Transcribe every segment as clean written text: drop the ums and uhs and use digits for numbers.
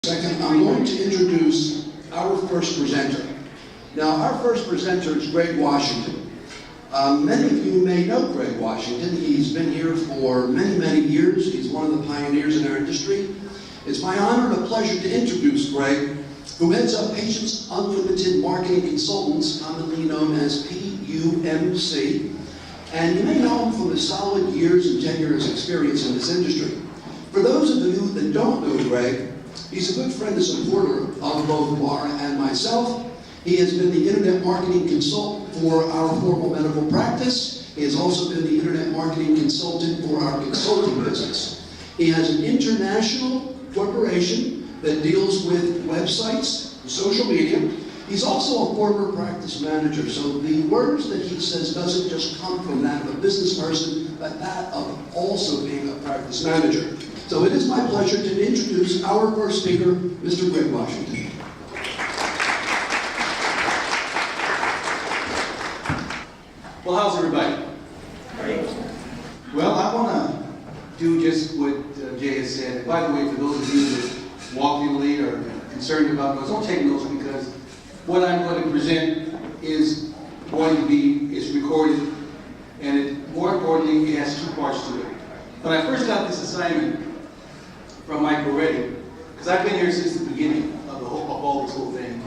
Second, I'm going to introduce our first presenter. Now, our first presenter is Greg Washington. Many of you may know Greg Washington. He's been here for many, many years. He's one of the pioneers in our industry. It's my honor and a pleasure to introduce Greg, who heads up Patients Unlimited Marketing Consultants, commonly known as PUMC. And you may know him from his solid years and tenuous experience in this industry. For those of you that don't know Greg, he's a good friend and supporter of both Laura and myself. He has been the Internet Marketing Consultant for our formal medical practice. He has also been the Internet Marketing Consultant for our consulting business. He has an international corporation that deals with websites, social media. He's also a former practice manager, so the words that he says doesn't just come from that of a business person, but that of also being a practice manager. So it is my pleasure to introduce our first speaker, Mr. Greg Washington. Well, how's everybody? Great. Well, I want to do just what Jay has said. And by the way, for those of you that walk in late or concerned about notes, don't take notes, because what I'm going to present is going to be, it's recorded, and more importantly, it has two parts to it. When I first got this assignment from Mike already, because I've been here since the beginning of all this whole thing.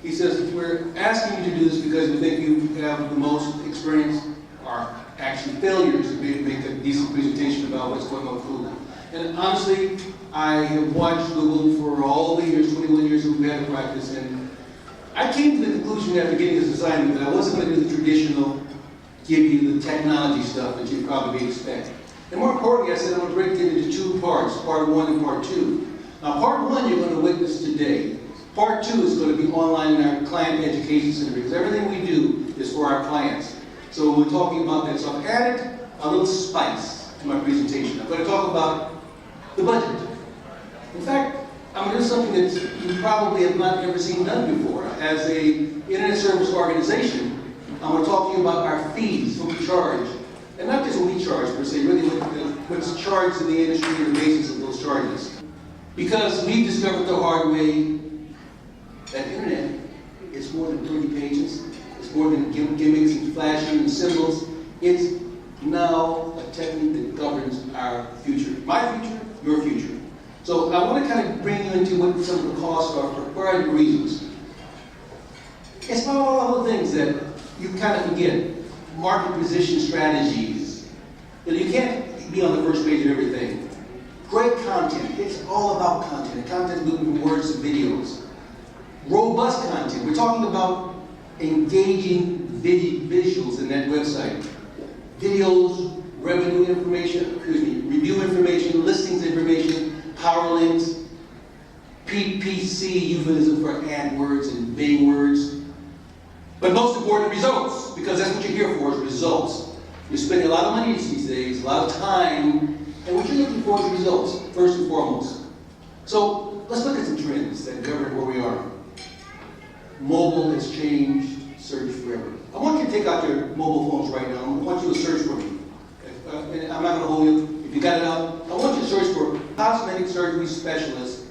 He says, we're asking you to do this because we think you have the most experience, or actually failures, to make a decent presentation about what's going on with Google. And honestly, I have watched Google for all the years, 21 years that we've had in practice, and I came to the conclusion after getting this assignment that I wasn't going to do the traditional, give you the technology stuff that you'd probably expect. And more importantly, I said I'm going to break it into two parts, part one and part two. Now, part one you're going to witness today. Part two is going to be online in our client education center, because everything we do is for our clients. So we're talking about that. So I've added a little spice to my presentation. I'm going to talk about the budget. In fact, I'm going to do something that you probably have not ever seen done before. As an internet service organization, I'm going to talk to you about our fees, what we charge. And not just what we charge per se, really what's charged in the industry and the basis of those charges. Because we discovered the hard way that internet is more than 30 pages. It's more than gimmicks and flashing and symbols. It's now a technique that governs our future. My future, your future. So I want to kind of bring you into what some of the costs are for a variety of reasons. It's about all the things that you kind of forget. Market position strategies. You can't be on the first page of everything. Great content. It's all about content. Content is moving from words to videos. Robust content. We're talking about engaging visuals in that website. Videos, revenue information, review information, listings information, power links, PPC, euphemism for AdWords and Bing words. But most important, results, because that's what you're here for, is results. You're spending a lot of money these days, a lot of time, and what you're looking for is results, first and foremost. So let's look at some trends that govern where we are. Mobile has changed search forever. I want you to take out your mobile phones right now. I want you to search for me. And I'm not going to hold you. If you got it out, I want you to search for cosmetic surgery specialist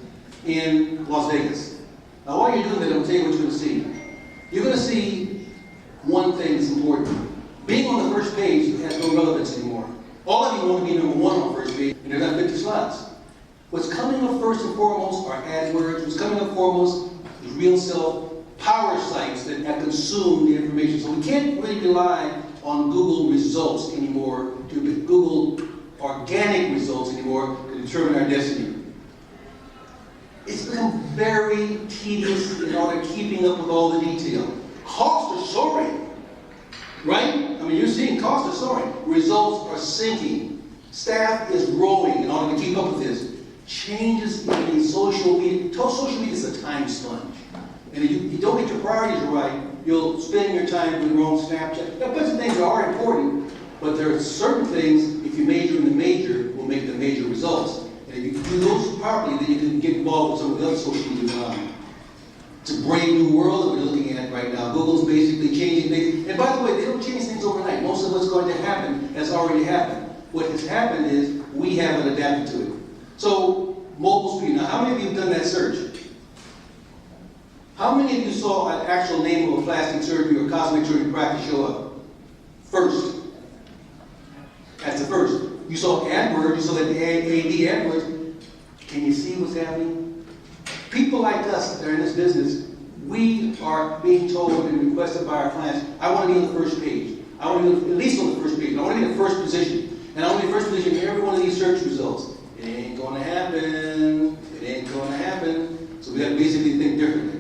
in Las Vegas. Now while you're doing that, I'll tell you what you're going to see. You're going to see one thing that's important. Being on the first page has no relevance anymore. All of you want to be number one on the first page, and there's not 50 slots. What's coming up first and foremost are AdWords. What's coming up foremost is real self-power sites that have consumed the information. So we can't really rely on Google results anymore, to Google organic results anymore, to determine our destiny. It's become very tedious in order keeping up with all the detail. Costs are soaring, right? I mean, you're seeing costs are soaring. Results are sinking. Staff is growing in order to keep up with this. Changes in social media. Social media is a time sponge. And if you don't get your priorities right, you'll spend your time with your own Snapchat. A bunch of things are important, but there are certain things, if you major in the major, will make the major results. And if you do those properly, then you can get involved with some of the other social media. It's a brave new world that we're looking at right now. Google's basically changing things. And by the way, they don't change things overnight. Most of what's going to happen has already happened. What has happened is we haven't adapted to it. So, mobile speed. Now, how many of you have done that search? How many of you saw an actual name of a plastic surgery or cosmetic surgery practice show up? First. That's the first. You saw AdWords, you saw that the AD AdWords. Can you see what's happening? People like us that are in this business, we are being told and requested by our clients, I want to be on the first page. I want to be at least on the first page. I want to be in the first position. And I want to be in the first position in every one of these search results. It ain't going to happen. It ain't going to happen. So we have to basically think differently.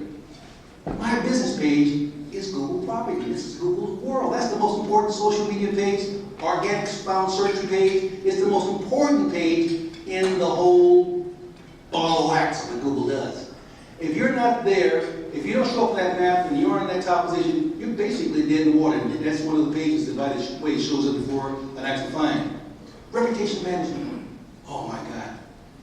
My business page is Google property. This is Google's world. That's the most important social media page. Organic found search page is the most important page in the whole ball of wax of what Google does. If you're not there, if you don't show up that map and you're in that top position, you're basically dead in the water. And that's one of the pages that, by the way, shows up before an actual find. Reputation management. Oh my God.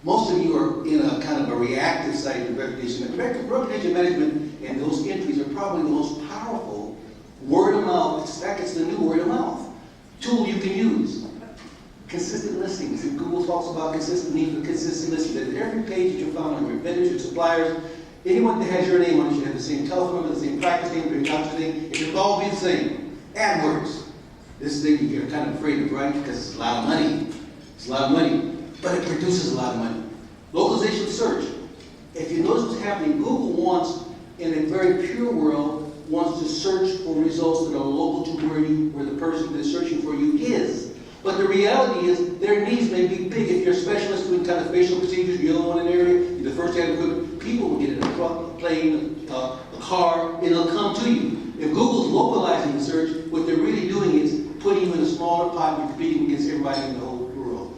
Most of you are in a kind of a reactive site of reputation management. Reputation management and those entries are probably the most powerful word of mouth. In fact, it's the new word of mouth tool you can use. Consistent listings. And Google talks about consistent need for consistent listings. At every page that you found on your vendors, your suppliers, anyone that has your name on it should have the same telephone number, the same practice name, your doctor's name. It should all be the same. AdWords. This thing you're kind of afraid of, right? Because it's a lot of money. It's a lot of money. But it produces a lot of money. Localization search. If you notice what's happening, Google wants, in a very pure world, wants to search for results that are local to where the person that's searching for you is. But the reality is, their needs may be big. If you're a specialist doing kind of facial procedures, you're the one in an area, you're the first to have equipment, people will get in a truck, a plane, a car, and it'll come to you. If Google's localizing the search, what they're really doing is putting you in a smaller pot and you're competing against everybody in the whole world.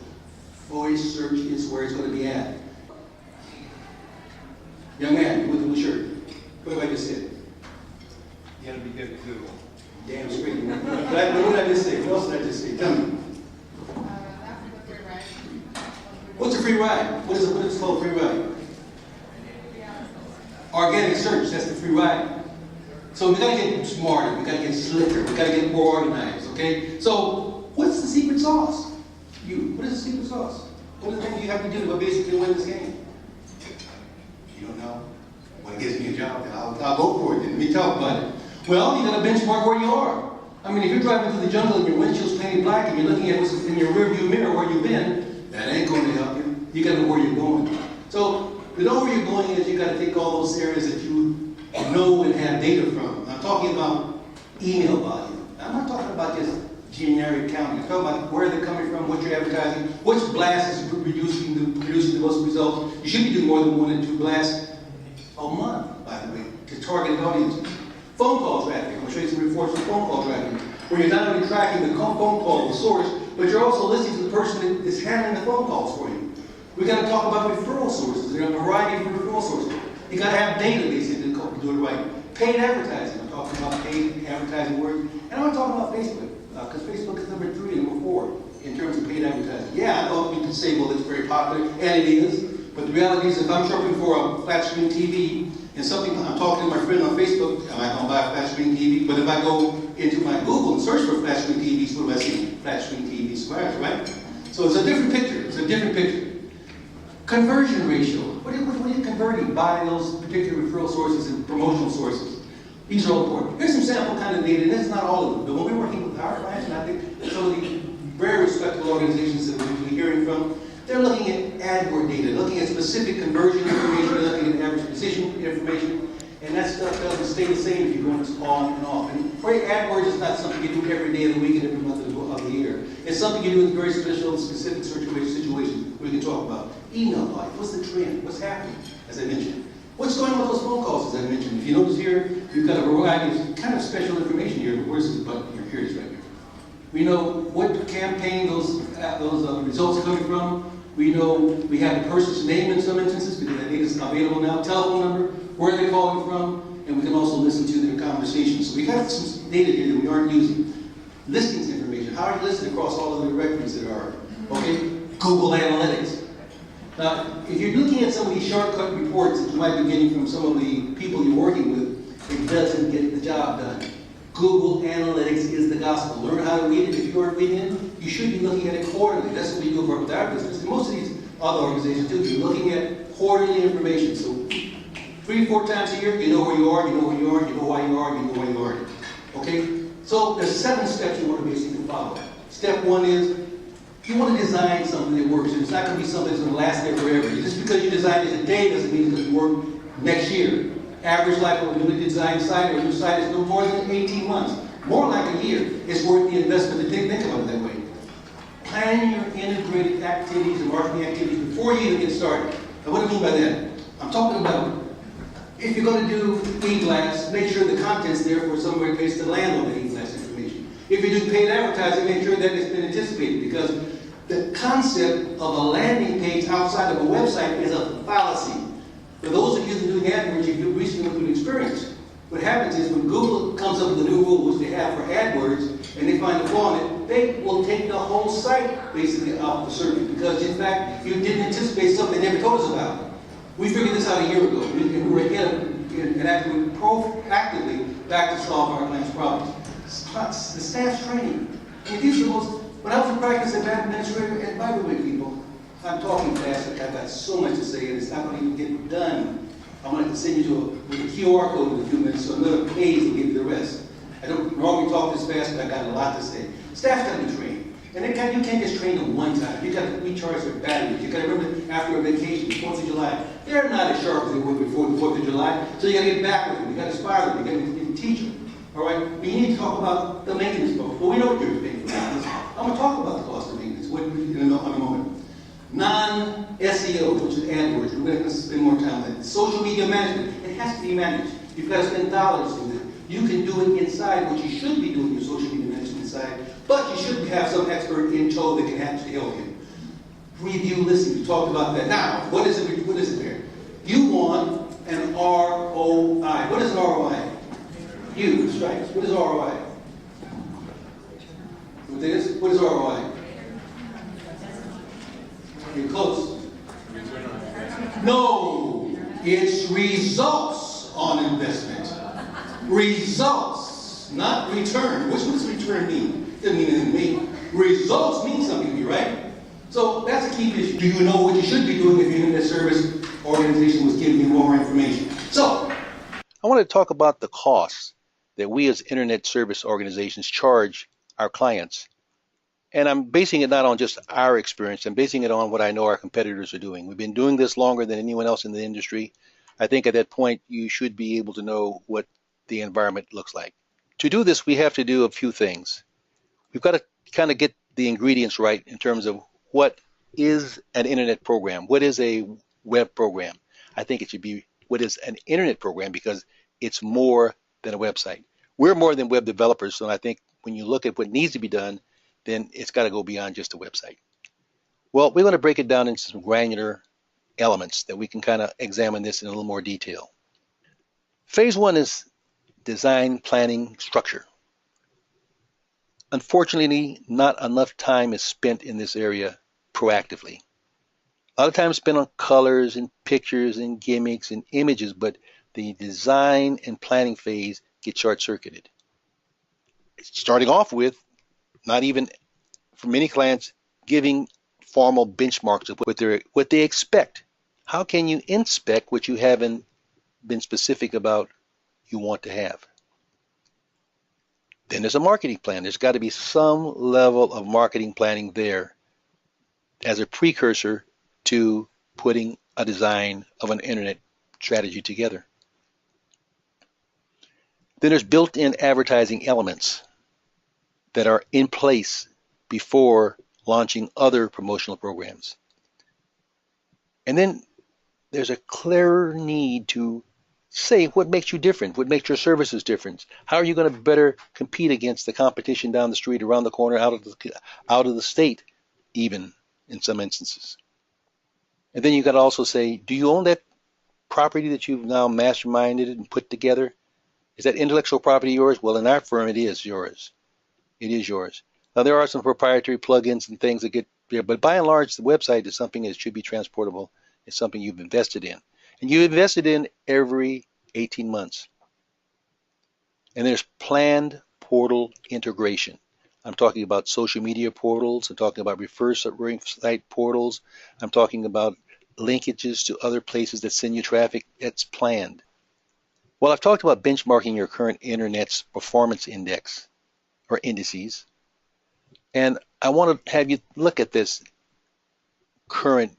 Voice search is where it's going to be at. Young man with the blue shirt. What have I just said? You gotta be good at Google. Damn straight. What did I just say? What else did I just say? Tell me. What's a free ride? What is it called, free ride? Organic search, that's the free ride. So we gotta get smarter, we gotta get slicker, we gotta get more organized, okay? So, what's the secret sauce? What is the secret sauce? What are the things you have to do to basically win this game? You don't know? Well, it gives me a job, then I'll go for it, then let me talk about it. Well, you gotta benchmark where you are. I mean, if you're driving through the jungle and your windshield's painted black and you're looking at what's in your rearview mirror where you've been, that ain't going to help you. You gotta know where you're going. So, to know where you're going is you gotta take all those areas that you know and have data from. I'm talking about email volume. I'm not talking about just generic counting. I'm talking about where they're coming from, what you're advertising, which blast is producing the most results. You should be doing more than 1 and 2 blasts a month, by the way, to target audiences. Phone call traffic. I'm going to show you some reports on phone call traffic, where you're not only tracking the phone call, the source, but you're also listening to the person that is handling the phone calls for you. We got to talk about referral sources. There are a variety of referral sources. You got to have databases to do it right. Paid advertising. I'm talking about paid advertising words, and I'm talking about Facebook, because Facebook is number 3 and number 4 in terms of paid advertising. Yeah, I know you can say, well, it's very popular, and it is. But the reality is, if I'm shopping for a flat screen TV, and something, I'm talking to my friend on Facebook, am I going to buy a flat screen TV? But if I go into my Google and search for flat screen TVs, what do I see? Flat screen TV squares, right? So it's a different picture. It's a different picture. Conversion ratio. What are you converting by those particular referral sources and promotional sources? These are all important. Here's some sample kind of data, and this is not all of them, but when we're working with our clients, and I think some of the very respectable organizations that we've been hearing from, they're looking at AdWord data, looking at specific conversion information, they're looking at average position information, and that stuff doesn't stay the same if you're going on and off. And AdWords is not something you do every day of the week and every month of the year. It's something you do in very specific situations we can talk about. Email volume, what's the trend? What's happening, as I mentioned? What's going on with those phone calls, as I mentioned? If you notice here, you've got a variety of kind of special information here, but where's this button here? Here it is right here. We know what campaign those results are coming from. We know we have the person's name in some instances because that data is available now, telephone number, where they're calling from, and we can also listen to their conversations. So we have some data here that we aren't using. Listings information. How are you listed across all of the directories that are, okay? Google Analytics. Now, if you're looking at some of these shortcut reports that you might be getting from some of the people you're working with, it doesn't get the job done. Google Analytics is the gospel. Learn how to read it. If you aren't reading it, you should be looking at it quarterly. That's what we do with our business. And most of these other organizations do. You're looking at quarterly information. So free 4 times a year, you know where you are, you know where you are, you know why you are, you know why you aren't. Okay? So there's 7 steps you want to basically follow. Step 1 is you want to design something that works. And it's not going to be something that's going to last there forever. Just because you design it today doesn't mean it's going to work next year. Average life of a newly designed site or new site is no more than 18 months. More like a year. It's worth the investment to think about it that way. Plan your integrated activities and marketing activities before you even get started. Now, what do I mean by that? I'm talking about if you're going to do e-blast, make sure the content's there for somewhere place to land on the e-blast information. If you do paid advertising, make sure that it's been anticipated, because the concept of a landing page outside of a website is a fallacy. For those of you that do AdWords, you've recently went through an experience. What happens is when Google comes up with a new rule, which they have for AdWords, and they find a flaw in it, they will take the whole site basically off the surface, because in fact, you didn't anticipate something they never told us about. We figured this out a year ago, and we were ahead of and actually proactively back to solve our clients' problems. The staff's training. I mean, these are the most, when I was in practice as an administrator, and by the way, people, I'm talking fast, I've got so much to say, and it's not going to even get done. I'm going to send you to with a QR code in a few minutes, so another page will give you the rest. I don't normally talk this fast, but I got a lot to say. Staff's got to be trained. And you can't just train them one time. You got to recharge their batteries. You got to remember after a vacation, 4th of July, they're not as sharp as they were before the 4th of July. So you got to get back with them. You got to inspire them. You got to teach them. All right. But you need to talk about the maintenance folks. Well, we know what you're paying for maintenance. I'm going to talk about the cost of maintenance in a moment. Non-SEO, which is AdWords. We're going to spend more time on that. Social media management. It has to be managed. You've got to spend dollars in it. You can do it inside what you should be doing your social media management side, but you should have some expert in tow that can actually help you. Review listing, we talked about that. Now, what is it there? You want an ROI. What is an ROI? Use, right? What is ROI? What is ROI? You're close. No, it's results on investment. Results, not return. What does return mean? It doesn't mean anything to me. Results mean something to me, right? So that's a key issue. Do you know what you should be doing if your internet service organization was giving you more information? So, I want to talk about the costs that we as internet service organizations charge our clients. And I'm basing it not on just our experience, I'm basing it on what I know our competitors are doing. We've been doing this longer than anyone else in the industry. I think at that point you should be able to know what the environment looks like. To do this, we have to do a few things. We've got to kind of get the ingredients right in terms of what is an internet program, what is a web program. I think it should be what is an internet program, because it's more than a website. We're more than web developers, so I think when you look at what needs to be done, then it's got to go beyond just a website. Well, we're going to break it down into some granular elements that we can kind of examine this in a little more detail. Phase 1 is design, planning, structure. Unfortunately, not enough time is spent in this area proactively. A lot of time spent on colors and pictures and gimmicks and images, but the design and planning phase gets short-circuited. Starting off with, not even for many clients, giving formal benchmarks of what they expect. How can you inspect what you haven't been specific about you want to have? Then there's a marketing plan. There's got to be some level of marketing planning there as a precursor to putting a design of an internet strategy together. Then there's built-in advertising elements that are in place before launching other promotional programs. And then there's a clearer need to say what makes you different, what makes your services different. How are you going to better compete against the competition down the street, around the corner, out of the state, even in some instances. And then you got to also say, do you own that property that you've now masterminded and put together? Is that intellectual property yours? Well, in our firm, it is yours. It is yours. Now, there are some proprietary plugins and things that get there, but by and large, the website is something that should be transportable. It's something you've invested in. And you invested in every 18 months. And there's planned portal integration. I'm talking about social media portals. I'm talking about reverse site portals. I'm talking about linkages to other places that send you traffic. That's planned. Well, I've talked about benchmarking your current internet's performance index or indices, and I want to have you look at this current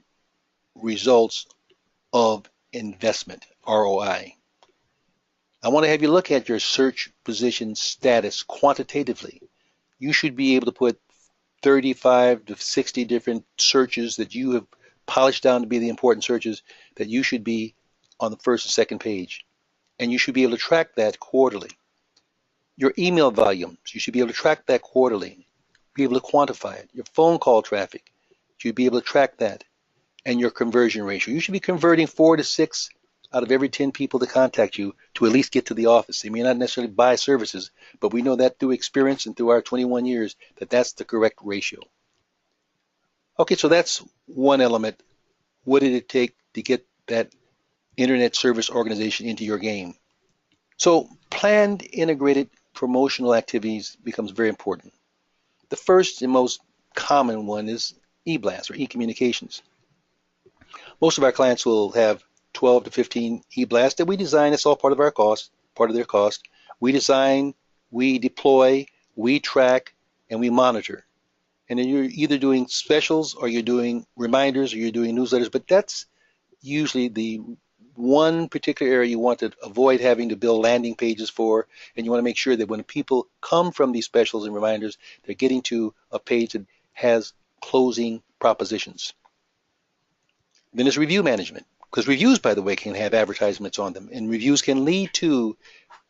results of investment, ROI. I want to have you look at your search position status quantitatively. You should be able to put 35 to 60 different searches that you have polished down to be the important searches that you should be on the first and second page. And you should be able to track that quarterly. Your email volumes, you should be able to track that quarterly, be able to quantify it. Your phone call traffic, you should be able to track that. And your conversion ratio. You should be converting 4 to 6 out of every 10 people that contact you to at least get to the office. They may not necessarily buy services, but we know that through experience and through our 21 years that that's the correct ratio. Okay, so that's one element. What did it take to get that internet service organization into your game? So planned integrated promotional activities becomes very important. The first and most common one is e-blast or e-communications. Most of our clients will have 12 to 15 e-blasts that we design. It's all part of our cost, part of their cost. We design, we deploy, we track, and we monitor. And then you're either doing specials or you're doing reminders or you're doing newsletters, but that's usually the one particular area you want to avoid having to build landing pages for, and you want to make sure that when people come from these specials and reminders, they're getting to a page that has closing propositions. Then there's review management, because reviews, by the way, can have advertisements on them, and reviews can lead to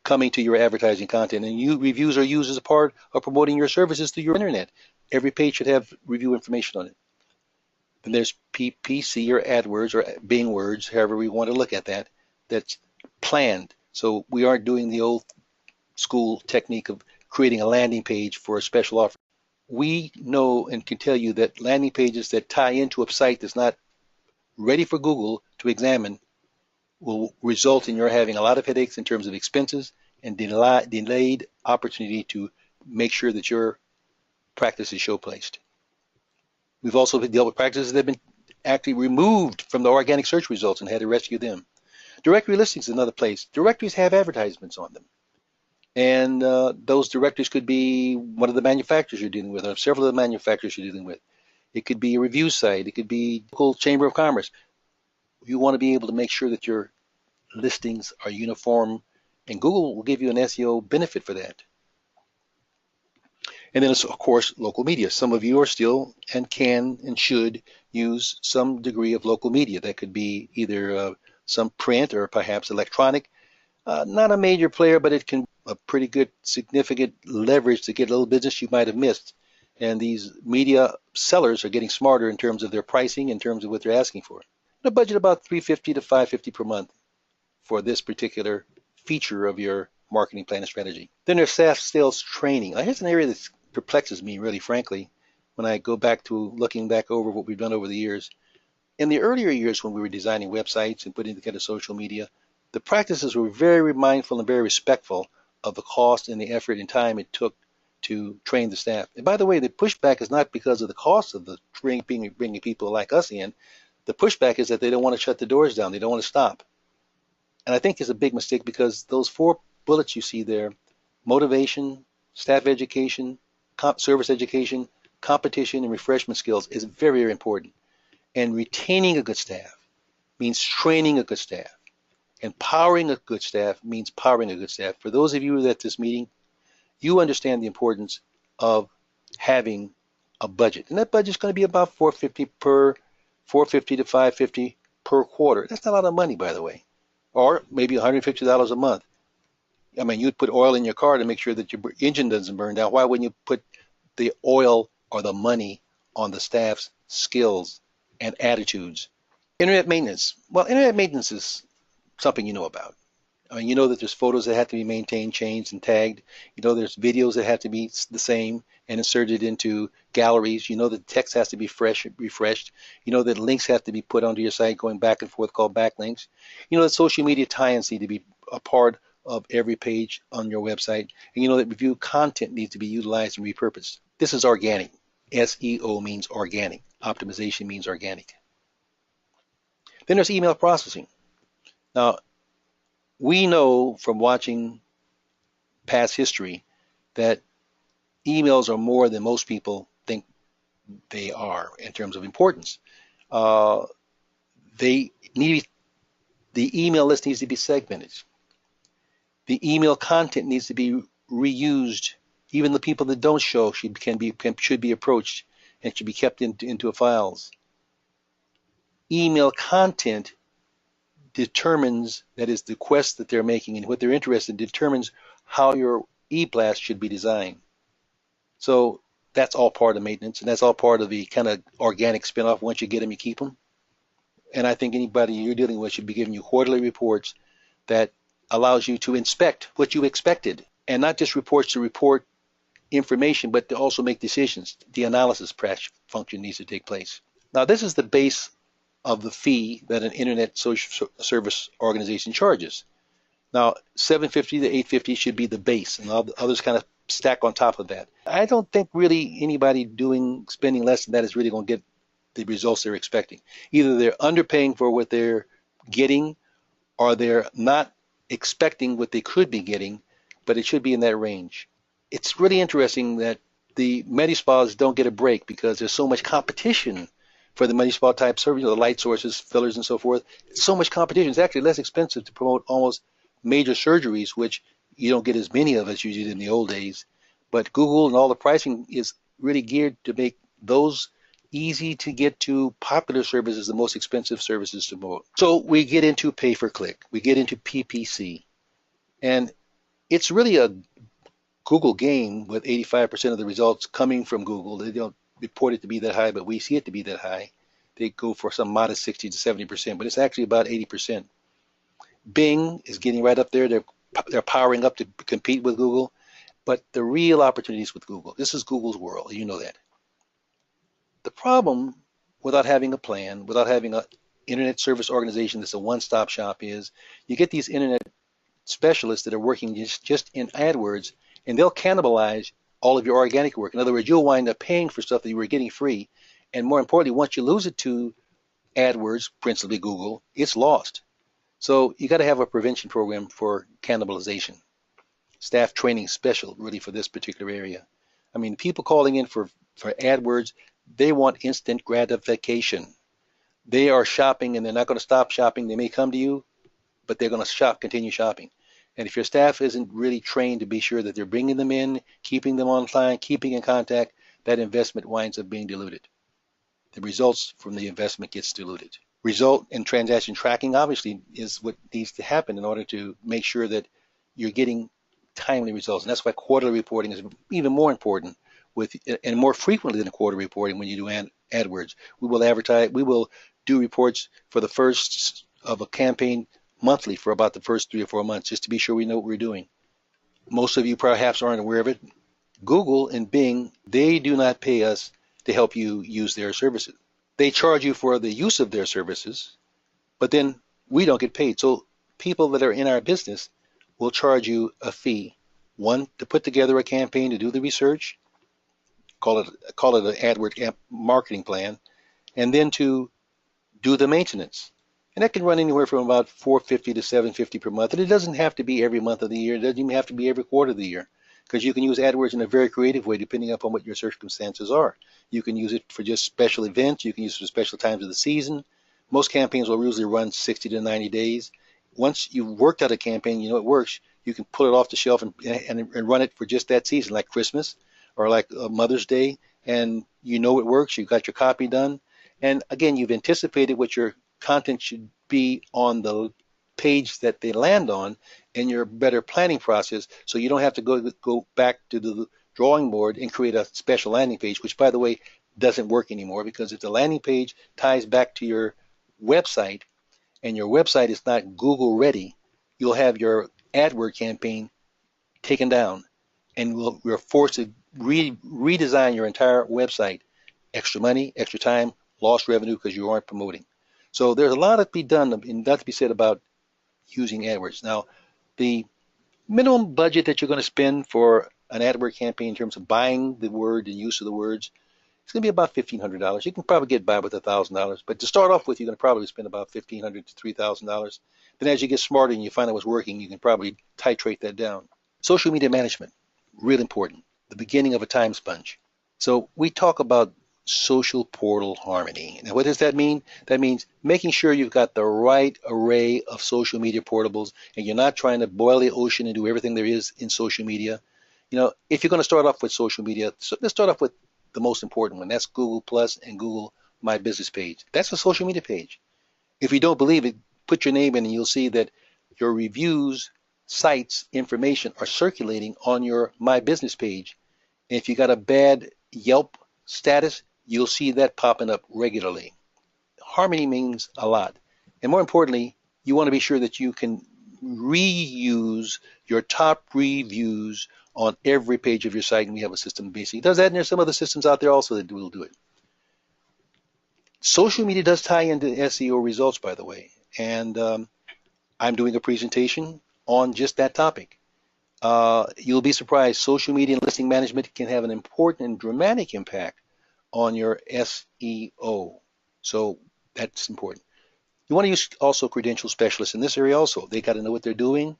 coming to your advertising content, and reviews are used as a part of promoting your services through your internet. Every page should have review information on it. Then there's PPC or AdWords or Bing words, however we want to look at that, that's planned. So we aren't doing the old school technique of creating a landing page for a special offer. We know and can tell you that landing pages that tie into a site that's not ready for Google to examine will result in your having a lot of headaches in terms of expenses and delayed opportunity to make sure that your practice is show placed. We've also dealt with practices that have been actually removed from the organic search results and had to rescue them. Directory listings is another place. Directories have advertisements on them. And those directories could be one of the manufacturers you're dealing with or several of the manufacturers you're dealing with. It could be a review site. It could be local chamber of commerce. You want to be able to make sure that your listings are uniform, and Google will give you an SEO benefit for that. And then, of course, local media. Some of you are still and can and should use some degree of local media. That could be either some print or perhaps electronic. Not a major player, but it can be a pretty good, significant leverage to get a little business you might have missed. And these media sellers are getting smarter in terms of their pricing, in terms of what they're asking for. A budget about $350 to $550 per month for this particular feature of your marketing plan and strategy. Then there's staff sales training. Now, here's an area that perplexes me, really, frankly, when I go back to looking back over what we've done over the years. In the earlier years when we were designing websites and putting together social media, the practices were very mindful and very respectful of the cost and the effort and time it took to train the staff. And by the way, the pushback is not because of the cost of the bringing people like us in. The pushback is that they don't want to shut the doors down. They don't want to stop. And I think it's a big mistake because those 4 bullets you see there, motivation, staff education, service education, competition, and refreshment skills is very, very important. And retaining a good staff means training a good staff. Empowering a good staff means powering a good staff. For those of you at this meeting, you understand the importance of having a budget. And that budget is going to be about $450 to $550 per quarter. That's not a lot of money, by the way. Or maybe $150 a month. I mean, you'd put oil in your car to make sure that your engine doesn't burn down. Why wouldn't you put the oil or the money on the staff's skills and attitudes? Internet maintenance. Well, internet maintenance is something you know about. I mean, you know that there's photos that have to be maintained, changed, and tagged. You know there's videos that have to be the same and inserted into galleries. You know that text has to be refreshed. You know that links have to be put onto your site going back and forth called backlinks. You know that social media tie-ins need to be a part of every page on your website. And you know that review content needs to be utilized and repurposed. This is organic. SEO means organic. Optimization means organic. Then there's email processing. Now, We know from watching past history that emails are more than most people think they are in terms of importance. Uh, they need the email list needs to be segmented. The email content needs to be reused. Even the people that don't show should be approached and should be kept into files. Email content determines, that is the quest that they're making and what they're interested in, determines how your e-blast should be designed. So that's all part of maintenance, and that's all part of the kind of organic spinoff. Once you get them, you keep them. And I think anybody you're dealing with should be giving you quarterly reports that allows you to inspect what you expected, and not just reports to report information, but to also make decisions. The analysis function needs to take place. Now, this is the base of the fee that an internet social service organization charges. Now, $750 to $850 should be the base, and others kind of stack on top of that. I don't think really anybody spending less than that is really going to get the results they're expecting. Either they're underpaying for what they're getting, or they're not expecting what they could be getting, but it should be in that range. It's really interesting that the Medispas don't get a break because there's so much competition for the Medispa type service, the light sources, fillers, and so forth. So much competition. It's actually less expensive to promote almost major surgeries, which you don't get as many of as you did in the old days. But Google and all the pricing is really geared to make those easy to get to popular services the most expensive services to promote. So we get into pay per click. We get into PPC. And it's really a Google game with 85% of the results coming from Google. They don't report it to be that high, but we see it to be that high. They go for some modest 60 to 70%, but it's actually about 80%. Bing is getting right up there. They're powering up to compete with Google, but the real opportunities with Google. This is Google's world. You know that. The problem without having a plan, without having an internet service organization that's a one-stop shop is you get these internet specialists that are working just in AdWords, and they'll cannibalize all of your organic work. In other words, you'll wind up paying for stuff that you were getting free, and more importantly, once you lose it to AdWords, principally Google, it's lost. So you got to have a prevention program for cannibalization. Staff training special, really, for this particular area. I mean, people calling in for AdWords, they want instant gratification. They are shopping, and they're not going to stop shopping. They may come to you, but they're going to continue shopping. And if your staff isn't really trained to be sure that they're bringing them in, keeping them online, keeping in contact, that investment winds up being diluted. The results from the investment gets diluted. Result and transaction tracking obviously is what needs to happen in order to make sure that you're getting timely results. And that's why quarterly reporting is even more important, and more frequently than quarterly reporting when you do AdWords. We will do reports for the first of a campaign monthly for about the first 3 or 4 months, just to be sure we know what we're doing. Most of you perhaps aren't aware of it. Google and Bing, they do not pay us to help you use their services. They charge you for the use of their services, but then we don't get paid. So people that are in our business will charge you a fee. One, to put together a campaign, to do the research, call it an AdWords marketing plan, and then to do the maintenance. And that can run anywhere from about $450 to $750 per month. And it doesn't have to be every month of the year. It doesn't even have to be every quarter of the year, because you can use AdWords in a very creative way depending upon what your circumstances are. You can use it for just special events. You can use it for special times of the season. Most campaigns will usually run 60 to 90 days. Once you've worked out a campaign, you know it works, you can pull it off the shelf and run it for just that season, like Christmas or like Mother's Day, and you know it works. You've got your copy done. And again, you've anticipated what your content should be on the page that they land on in your better planning process, so you don't have to go back to the drawing board and create a special landing page, which, by the way, doesn't work anymore, because if the landing page ties back to your website and your website is not Google ready, you'll have your AdWord campaign taken down, and we're forced to redesign your entire website. Extra money, extra time, lost revenue because you aren't promoting. So there's a lot to be done and that to be said about using AdWords. Now, the minimum budget that you're going to spend for an AdWord campaign in terms of buying the word and use of the words, it's going to be about $1,500. You can probably get by with $1,000, but to start off with, you're going to probably spend about $1,500 to $3,000. Then as you get smarter and you find out what's working, you can probably titrate that down. Social media management, real important. The beginning of a time sponge. So we talk about social portal harmony. Now what does that mean? That means making sure you've got the right array of social media portables and you're not trying to boil the ocean and do everything there is in social media. You know, if you're going to start off with social media, so let's start off with the most important one. That's Google Plus and Google My Business page. That's a social media page. If you don't believe it, put your name in and you'll see that your reviews, sites, information are circulating on your My Business page. And if you got a bad Yelp status, you'll see that popping up regularly. Harmony means a lot. And more importantly, you want to be sure that you can reuse your top reviews on every page of your site, and we have a system that basically does that, and there's some other systems out there also that will do it. Social media does tie into SEO results, by the way, and I'm doing a presentation on just that topic. You'll be surprised, social media and listing management can have an important and dramatic impact on your SEO. So that's important. You want to use also credential specialists in this area also. They got to know what they're doing.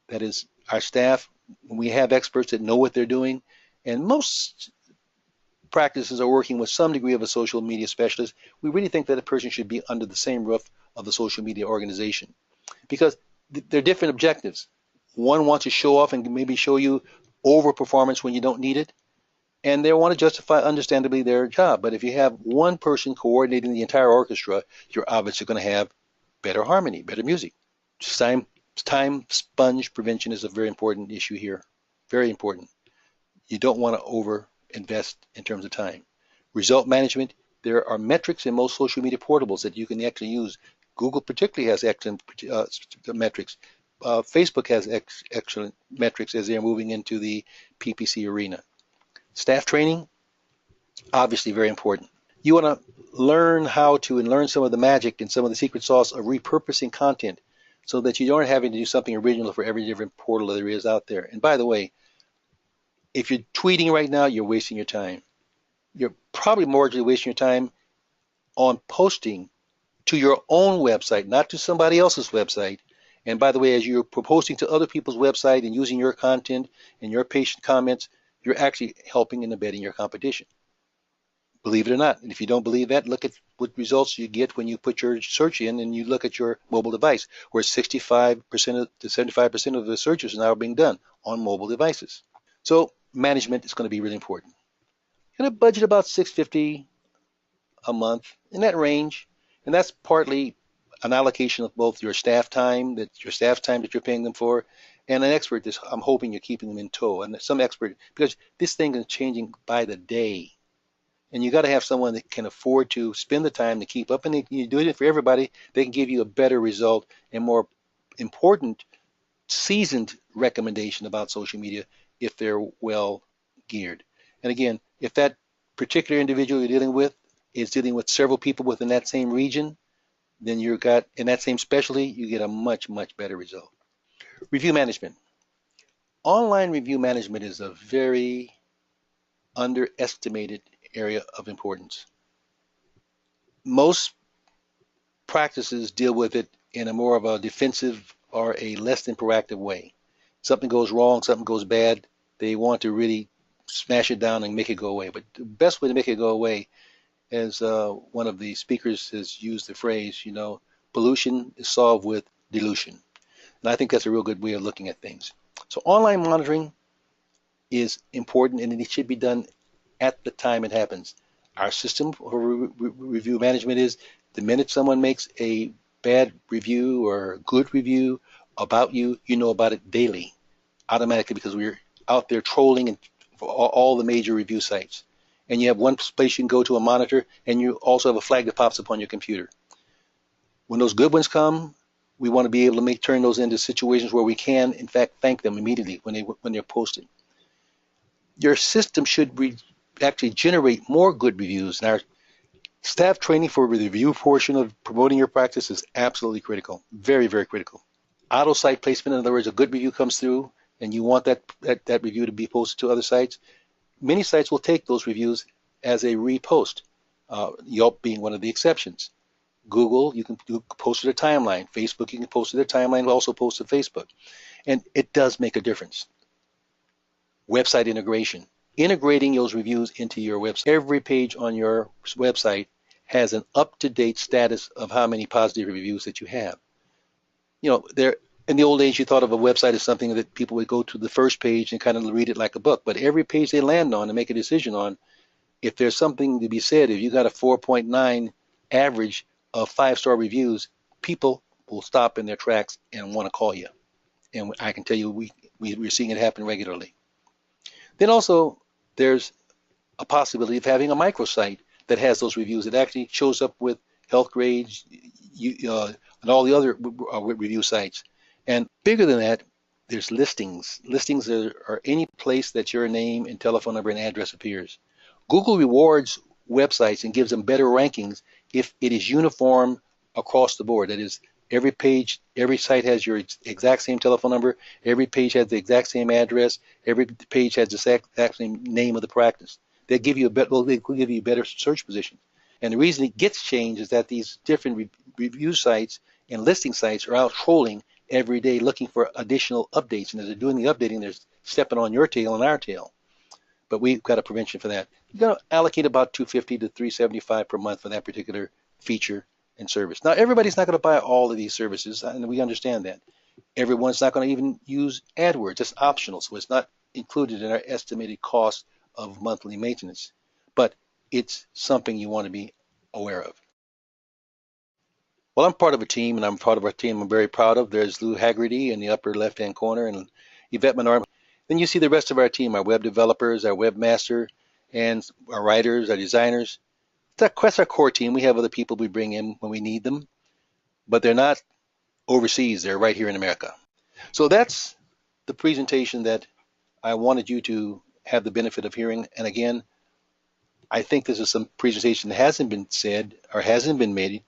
That is our staff. We have experts that know what they're doing. And most practices are working with some degree of a social media specialist. We really think that a person should be under the same roof of the social media organization because they're different objectives. One wants to show off and maybe show you overperformance when you don't need it. And they want to justify, understandably, their job. But if you have one person coordinating the entire orchestra, you're obviously going to have better harmony, better music. Time sponge prevention is a very important issue here. Very important. You don't want to over invest in terms of time. Result management, there are metrics in most social media portables that you can actually use. Google particularly has excellent metrics. Facebook has excellent metrics as they're moving into the PPC arena. Staff training, obviously very important. You want to learn how to and learn some of the magic and some of the secret sauce of repurposing content so that you aren't having to do something original for every different portal there is out there. And by the way, if you're tweeting right now, you're wasting your time. You're probably marginally wasting your time on posting to your own website, not to somebody else's website. And by the way, as you're posting to other people's website and using your content and your patient comments, you're actually helping and abetting your competition. Believe it or not. And if you don't believe that, look at what results you get when you put your search in and you look at your mobile device, where 65% to 75% of the searches are now being done on mobile devices. So management is going to be really important. You're going to budget about $650 a month in that range, and that's partly an allocation of both your staff time that you're paying them for, and an expert that I'm hoping you're keeping them in tow, and some expert, because this thing is changing by the day. And you got to have someone that can afford to spend the time to keep up, and you do it for everybody. They can give you a better result and more important, seasoned recommendation about social media if they're well geared. And again, if that particular individual you're dealing with is dealing with several people within that same region, then you've got, in that same specialty, you get a much, much better result. Review management. Online review management is a very underestimated area of importance. Most practices deal with it in a more of a defensive or a less than proactive way. Something goes wrong, something goes bad, they want to really smash it down and make it go away. But the best way to make it go away, as one of the speakers has used the phrase, pollution is solved with dilution. And I think that's a real good way of looking at things. So online monitoring is important, and it should be done at the time it happens. Our system for review management is the minute someone makes a bad review or a good review about you, you know about it daily, automatically, because we're out there trolling and for all the major review sites. And you have one place you can go to a monitor, and you also have a flag that pops up on your computer. When those good ones come, we want to be able to turn those into situations where we can, in fact, thank them immediately when they're posted. Your system should actually generate more good reviews. And our staff training for the review portion of promoting your practice is absolutely critical, very, very critical. Auto site placement, in other words, a good review comes through, and you want that review to be posted to other sites. Many sites will take those reviews as a repost, Yelp being one of the exceptions. Google, you can post to their timeline. Facebook, you can post to their timeline, also post to Facebook. And it does make a difference. Website integration. Integrating those reviews into your website. Every page on your website has an up-to-date status of how many positive reviews that you have. You know, there in the old days, you thought of a website as something that people would go to the first page and kind of read it like a book. But every page they land on and make a decision on, if there's something to be said, if you got a 4.9 average of 5-star reviews, people will stop in their tracks and want to call you. And I can tell you, we're seeing it happen regularly. Then also, there's a possibility of having a microsite that has those reviews. It actually shows up with health grades and all the other review sites. And bigger than that, there's listings. Listings are any place that your name and telephone number and address appears. Google rewards websites and gives them better rankings if it is uniform across the board. That is, every page, every site has your exact same telephone number, every page has the exact same address, every page has the exact same name of the practice. They give you they will give you better search position. And the reason it gets changed is that these different review sites and listing sites are out trolling every day looking for additional updates. And as they're doing the updating, they're stepping on your tail and our tail. But we've got a prevention for that. You've got to allocate about $250 to $375 per month for that particular feature and service. Now, everybody's not going to buy all of these services, and we understand that. Everyone's not going to even use AdWords. It's optional, so it's not included in our estimated cost of monthly maintenance. But it's something you want to be aware of. Well, I'm part of a team, and I'm part of our team I'm very proud of. There's Lou Haggerty in the upper left-hand corner, and Yvette Menard. Then you see the rest of our team, our web developers, our webmaster, and our writers, our designers. That's our core team. We have other people we bring in when we need them, but they're not overseas. They're right here in America. So that's the presentation that I wanted you to have the benefit of hearing. And again, I think this is some presentation that hasn't been said or hasn't been made,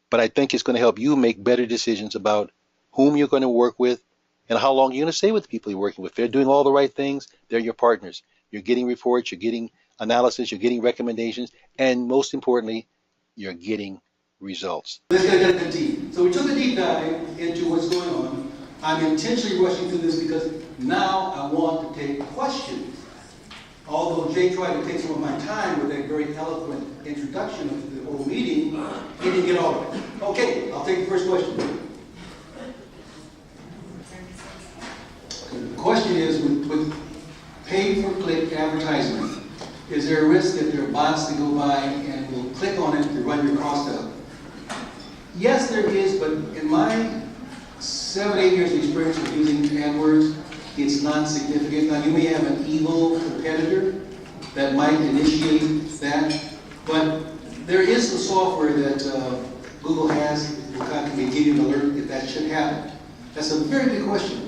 but I think it's going to help you make better decisions about whom you're going to work with and how long you're going to stay with the people you're working with. If they're doing all the right things, they're your partners. You're getting reports, you're getting analysis, you're getting recommendations, and most importantly, you're getting results. Let's get a deep. So we took a deep dive into what's going on. I'm intentionally rushing through this because now I want to take questions. Although Jay tried to take some of my time with that very eloquent introduction of the whole meeting, he didn't get all of it. Okay, I'll take the first question. The question is, with pay-per-click advertisement, is there a risk that there are bots that go by and will click on it to run your cost up? Yes, there is, but in my 7-8 years of experience with using AdWords, it's non-significant. Now, you may have an evil competitor that might initiate that, but there is some software that Google has that can give you an alert if that should happen. That's a very good question.